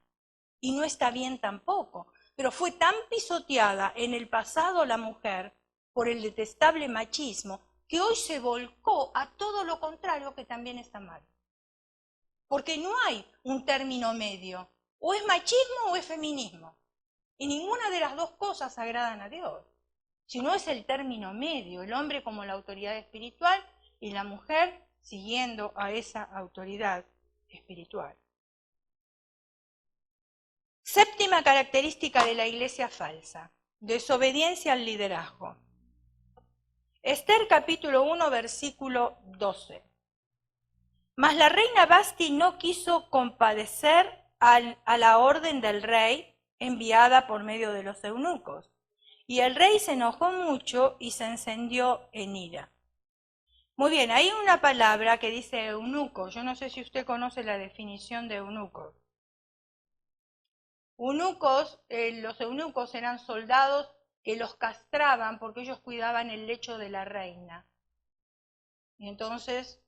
Y no está bien tampoco. Pero fue tan pisoteada en el pasado la mujer por el detestable machismo que hoy se volcó a todo lo contrario, que también está mal. Porque no hay un término medio, o es machismo o es feminismo. Y ninguna de las dos cosas agradan a Dios, sino es el término medio, el hombre como la autoridad espiritual y la mujer siguiendo a esa autoridad espiritual. Séptima característica de la iglesia falsa, desobediencia al liderazgo. Esther capítulo 1, versículo 12. Mas la reina Vasti no quiso compadecer a la orden del rey enviada por medio de los eunucos. Y el rey se enojó mucho y se encendió en ira. Muy bien, hay una palabra que dice eunuco. Yo no sé si usted conoce la definición de eunucos. Los eunucos eran soldados que los castraban porque ellos cuidaban el lecho de la reina. Y entonces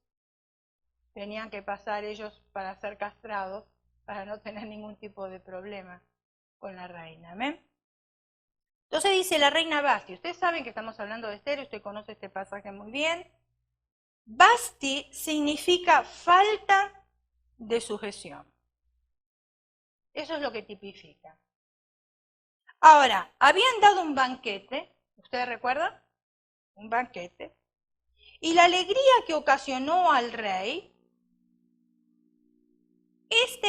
tenían que pasar ellos para ser castrados, para no tener ningún tipo de problema con la reina. ¿Amén? Entonces dice la reina Vasti. Ustedes saben que estamos hablando de Esther, usted conoce este pasaje muy bien. Vasti significa falta de sujeción. Eso es lo que tipifica. Ahora, habían dado un banquete, ¿ustedes recuerdan? Un banquete. Y la alegría que ocasionó al rey,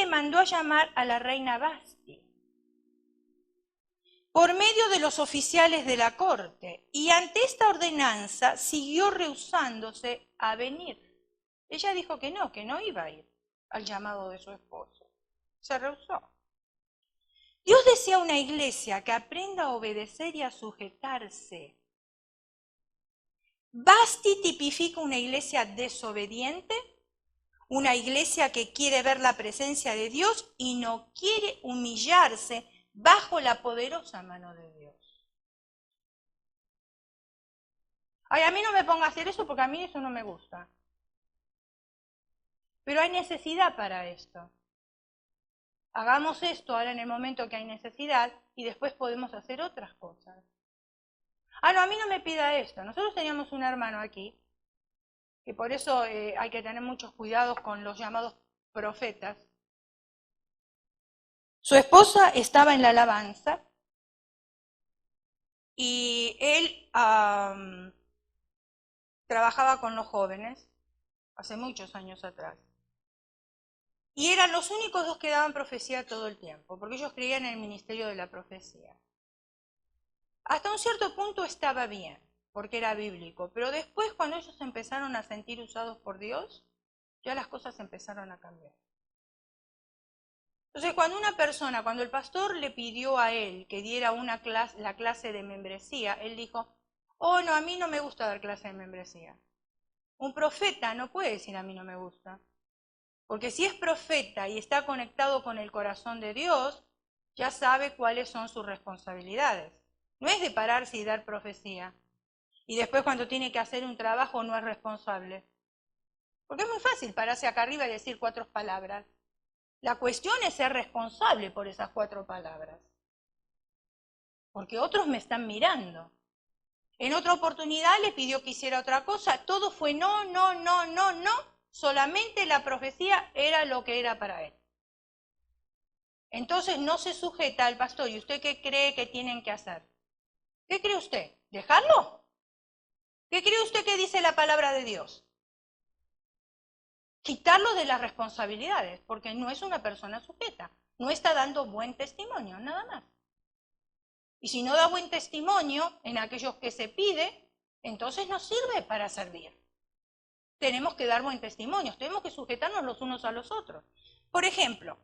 mandó a llamar a la reina Vasti por medio de los oficiales de la corte, y ante esta ordenanza siguió rehusándose a venir. Ella dijo que no iba a ir al llamado de su esposo. Se rehusó. Dios desea una iglesia que aprenda a obedecer y a sujetarse. Vasti tipifica una iglesia desobediente, una iglesia que quiere ver la presencia de Dios y no quiere humillarse bajo la poderosa mano de Dios. Ay, a mí no me ponga a hacer eso porque a mí eso no me gusta. Pero hay necesidad para esto. Hagamos esto ahora en el momento que hay necesidad y después podemos hacer otras cosas. Ah, no, a mí no me pida esto. Nosotros teníamos un hermano aquí, que por eso hay que tener muchos cuidados con los llamados profetas. Su esposa estaba en la alabanza y él trabajaba con los jóvenes hace muchos años atrás. Y eran los únicos dos que daban profecía todo el tiempo, porque ellos creían en el ministerio de la profecía. Hasta un cierto punto estaba bien, porque era bíblico, pero después cuando ellos empezaron a sentir usados por Dios, ya las cosas empezaron a cambiar. Entonces, cuando el pastor le pidió a él que diera la clase de membresía, él dijo, oh no, a mí no me gusta dar clase de membresía. Un profeta no puede decir a mí no me gusta, porque si es profeta y está conectado con el corazón de Dios, ya sabe cuáles son sus responsabilidades. No es de pararse y dar profecía, y después cuando tiene que hacer un trabajo no es responsable. Porque es muy fácil pararse acá arriba y decir 4 palabras. La cuestión es ser responsable por esas 4 palabras. Porque otros me están mirando. En otra oportunidad le pidió que hiciera otra cosa. Todo fue no, no, no, no, no. Solamente la profecía era lo que era para él. Entonces no se sujeta al pastor. ¿Y usted qué cree que tienen que hacer? ¿Qué cree usted? ¿Dejarlo? ¿Qué cree usted que dice la palabra de Dios? Quitarlo de las responsabilidades, porque no es una persona sujeta, no está dando buen testimonio, nada más. Y si no da buen testimonio en aquellos que se pide, entonces no sirve para servir. Tenemos que dar buen testimonio, tenemos que sujetarnos los unos a los otros. Por ejemplo,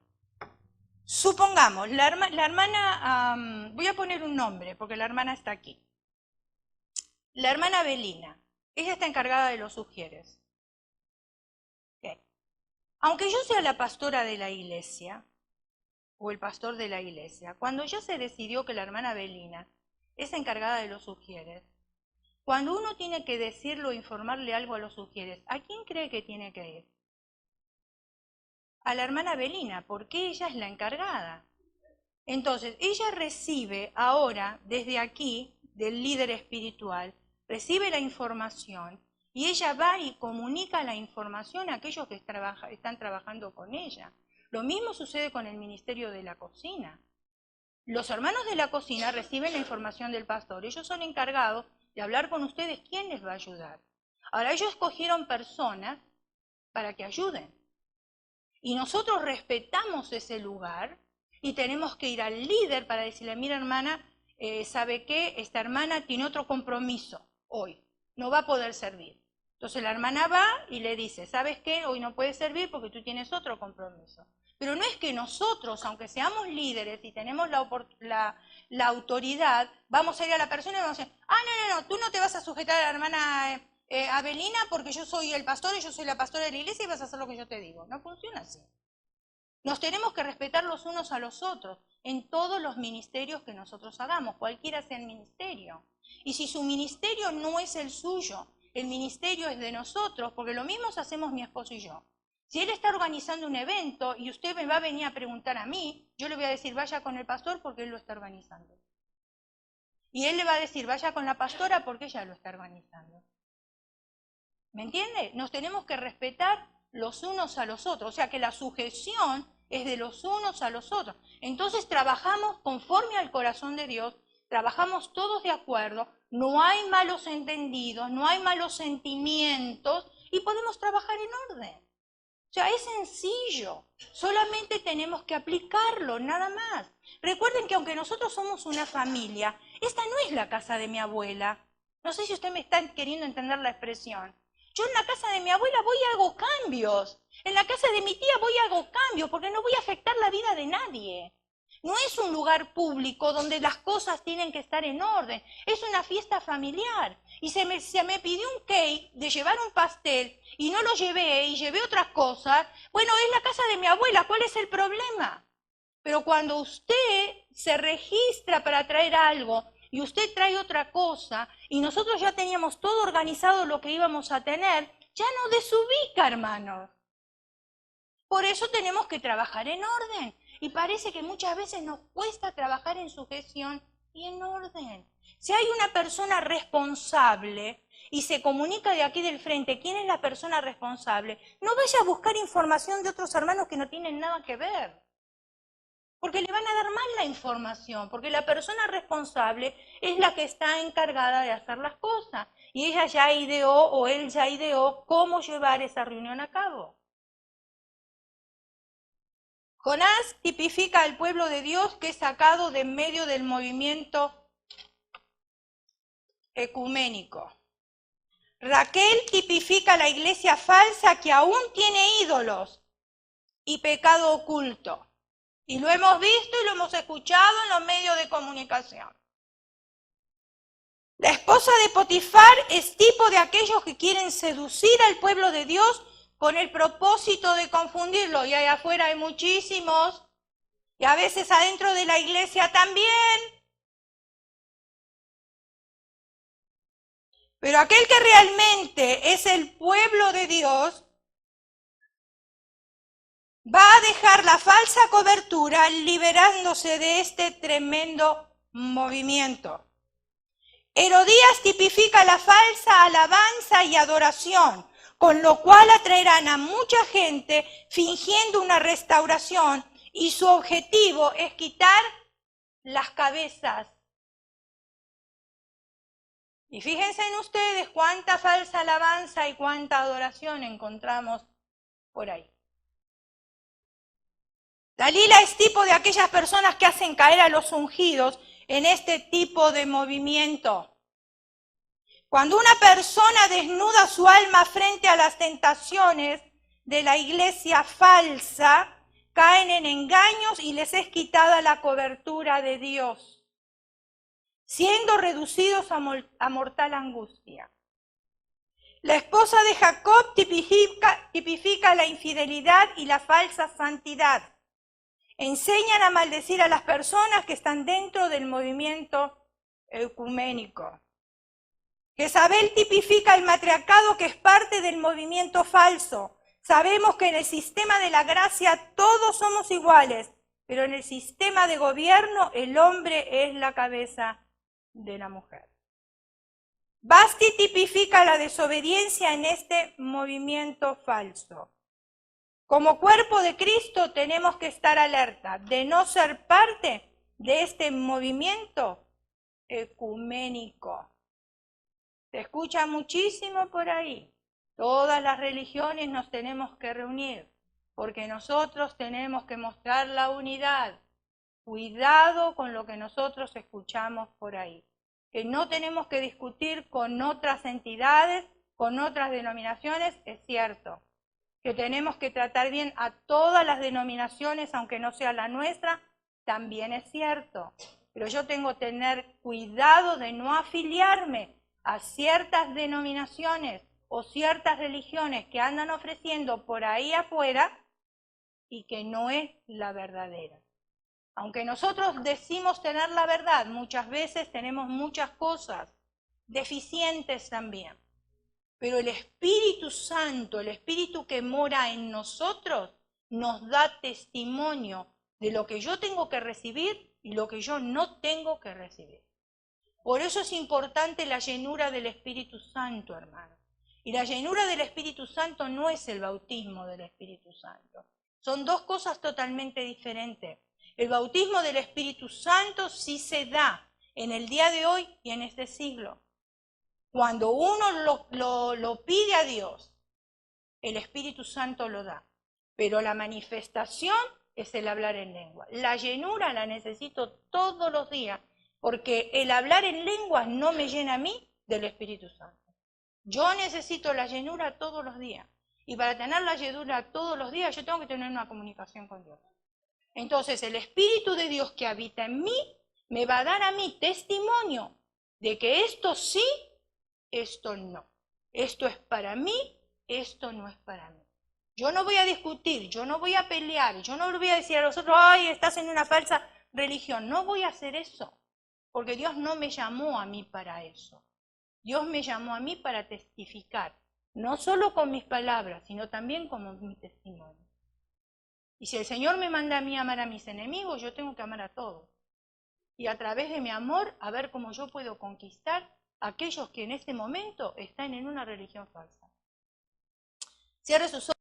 supongamos, la hermana, voy a poner un nombre, porque la hermana está aquí. La hermana Belina, ella está encargada de los sugieres. Aunque yo sea la pastora de la iglesia, o el pastor de la iglesia, cuando ya se decidió que la hermana Belina es encargada de los sugieres, cuando uno tiene que decirlo o informarle algo a los sugieres, ¿a quién cree que tiene que ir? A la hermana Belina, porque ella es la encargada. Entonces, ella recibe ahora, desde aquí, del líder espiritual, recibe la información y ella va y comunica la información a aquellos que están trabajando con ella. Lo mismo sucede con el ministerio de la cocina. Los hermanos de la cocina reciben la información del pastor. Ellos son encargados de hablar con ustedes quién les va a ayudar. Ahora, ellos escogieron personas para que ayuden. Y nosotros respetamos ese lugar y tenemos que ir al líder para decirle, mira hermana, ¿sabe qué? Esta hermana tiene otro compromiso hoy, no va a poder servir. Entonces la hermana va y le dice, ¿sabes qué? Hoy no puedes servir porque tú tienes otro compromiso. Pero no es que nosotros, aunque seamos líderes y tenemos la autoridad, vamos a ir a la persona y vamos a decir, no, tú no te vas a sujetar a la hermana Abelina porque yo soy el pastor y yo soy la pastora de la iglesia y vas a hacer lo que yo te digo. No funciona así. Nos tenemos que respetar los unos a los otros en todos los ministerios que nosotros hagamos, cualquiera sea el ministerio. Y si su ministerio no es el suyo, el ministerio es de nosotros, porque lo mismo hacemos mi esposo y yo. Si él está organizando un evento y usted me va a venir a preguntar a mí, yo le voy a decir, vaya con el pastor porque él lo está organizando. Y él le va a decir, vaya con la pastora porque ella lo está organizando. ¿Me entiende? Nos tenemos que respetar los unos a los otros, o sea que la sujeción es de los unos a los otros. Entonces trabajamos conforme al corazón de Dios, trabajamos todos de acuerdo, no hay malos entendidos, no hay malos sentimientos y podemos trabajar en orden. O sea, es sencillo, solamente tenemos que aplicarlo, nada más. Recuerden que aunque nosotros somos una familia, esta no es la casa de mi abuela. No sé si usted me está queriendo entender la expresión. Yo en la casa de mi abuela voy y hago cambios. En la casa de mi tía voy y hago cambios porque no voy a afectar la vida de nadie. No es un lugar público donde las cosas tienen que estar en orden. Es una fiesta familiar. Y se me pidió un cake de llevar un pastel y no lo llevé y llevé otras cosas. Bueno, es la casa de mi abuela. ¿Cuál es el problema? Pero cuando usted se registra para traer algo y usted trae otra cosa y nosotros ya teníamos todo organizado lo que íbamos a tener, ya no desubica, hermanos. Por eso tenemos que trabajar en orden. Y parece que muchas veces nos cuesta trabajar en sujeción y en orden. Si hay una persona responsable y se comunica de aquí del frente quién es la persona responsable, no vaya a buscar información de otros hermanos que no tienen nada que ver. Porque le van a dar mal la información, porque la persona responsable es la que está encargada de hacer las cosas. Y ella ya ideó o él ya ideó cómo llevar esa reunión a cabo. Jonás tipifica al pueblo de Dios que es sacado de en medio del movimiento ecuménico. Raquel tipifica la iglesia falsa que aún tiene ídolos y pecado oculto. Y lo hemos visto y lo hemos escuchado en los medios de comunicación. La esposa de Potifar es tipo de aquellos que quieren seducir al pueblo de Dios con el propósito de confundirlo. Y allá afuera hay muchísimos, y a veces adentro de la iglesia también. Pero aquel que realmente es el pueblo de Dios va a dejar la falsa cobertura liberándose de este tremendo movimiento. Herodías tipifica la falsa alabanza y adoración, con lo cual atraerán a mucha gente fingiendo una restauración y su objetivo es quitar las cabezas. Y fíjense en ustedes cuánta falsa alabanza y cuánta adoración encontramos por ahí. Dalila es tipo de aquellas personas que hacen caer a los ungidos en este tipo de movimiento. Cuando una persona desnuda su alma frente a las tentaciones de la iglesia falsa, caen en engaños y les es quitada la cobertura de Dios, siendo reducidos a mortal angustia. La esposa de Jacob tipifica la infidelidad y la falsa santidad. Enseñan a maldecir a las personas que están dentro del movimiento ecuménico. Jezabel tipifica el matriarcado que es parte del movimiento falso. Sabemos que en el sistema de la gracia todos somos iguales, pero en el sistema de gobierno el hombre es la cabeza de la mujer. Basti tipifica la desobediencia en este movimiento falso. Como cuerpo de Cristo tenemos que estar alerta de no ser parte de este movimiento ecuménico. Se escucha muchísimo por ahí. Todas las religiones nos tenemos que reunir porque nosotros tenemos que mostrar la unidad. Cuidado con lo que nosotros escuchamos por ahí. Que no tenemos que discutir con otras entidades, con otras denominaciones, es cierto. Que tenemos que tratar bien a todas las denominaciones, aunque no sea la nuestra, también es cierto. Pero yo tengo que tener cuidado de no afiliarme a ciertas denominaciones o ciertas religiones que andan ofreciendo por ahí afuera y que no es la verdadera. Aunque nosotros decimos tener la verdad, muchas veces tenemos muchas cosas deficientes también. Pero el Espíritu Santo, el Espíritu que mora en nosotros, nos da testimonio de lo que yo tengo que recibir y lo que yo no tengo que recibir. Por eso es importante la llenura del Espíritu Santo, hermanos. Y la llenura del Espíritu Santo no es el bautismo del Espíritu Santo. Son dos cosas totalmente diferentes. El bautismo del Espíritu Santo sí se da en el día de hoy y en este siglo. Cuando uno lo pide a Dios, el Espíritu Santo lo da. Pero la manifestación es el hablar en lengua. La llenura la necesito todos los días, porque el hablar en lenguas no me llena a mí del Espíritu Santo. Yo necesito la llenura todos los días. Y para tener la llenura todos los días, yo tengo que tener una comunicación con Dios. Entonces, el Espíritu de Dios que habita en mí me va a dar a mí testimonio de que esto sí, esto no. Esto es para mí, esto no es para mí. Yo no voy a discutir, yo no voy a pelear, yo no le voy a decir a los otros, ay, estás en una falsa religión. No voy a hacer eso, porque Dios no me llamó a mí para eso. Dios me llamó a mí para testificar, no solo con mis palabras, sino también con mi testimonio. Y si el Señor me manda a mí amar a mis enemigos, yo tengo que amar a todos. Y a través de mi amor, a ver cómo yo puedo conquistar a aquellos que en este momento están en una religión falsa. Cierre sus ojos.